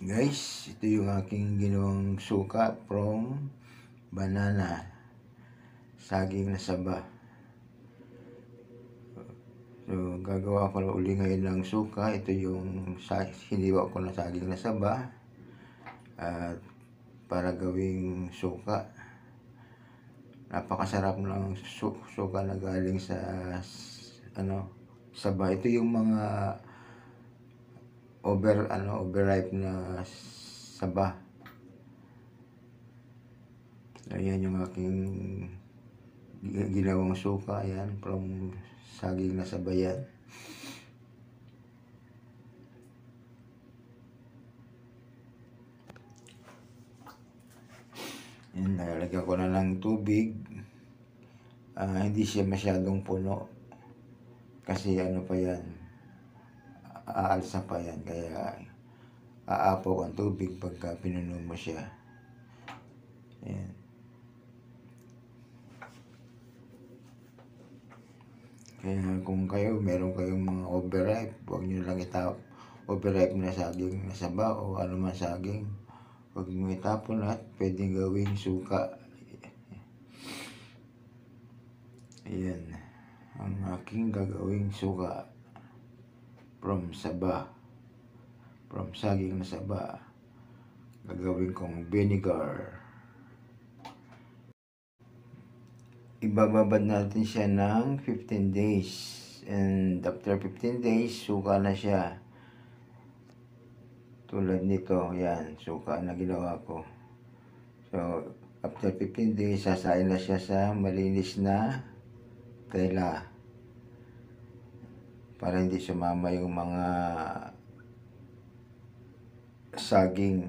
Guys, ito yung aking ginawang suka from banana, saging na saba. So, gagawa ko na uli ngayon ng suka. Ito yung hiniwa ko na saging na saba at para gawing suka. Napakasarap ng suka na galing sa saba. Ito yung mga overripe na saba. Ayan yung aking ginawang suka. Ayan, from saging na saba yan. Ayan, nalagyan ko na ng tubig. Hindi siya masyadong puno kasi pa yan, aalsa pa yan, kaya aapaw ang tubig pagka pinuno mo siya. Ayan. Kaya kung meron kayong mga overripe, huwag nyo lang overripe na saging na saba o anuman saging, huwag nyo itapon at pwedeng gawing suka. Ayan ang aking gagawing suka from saba, from saging na saba. Gagawin kong vinegar. Ibababad natin siya ng 15 days. And after 15 days, suka na siya. Tulad nito, yan, suka na ginawa ko. So, after 15 days, sasain na siya sa malinis na tela para hindi sumama yung mga saging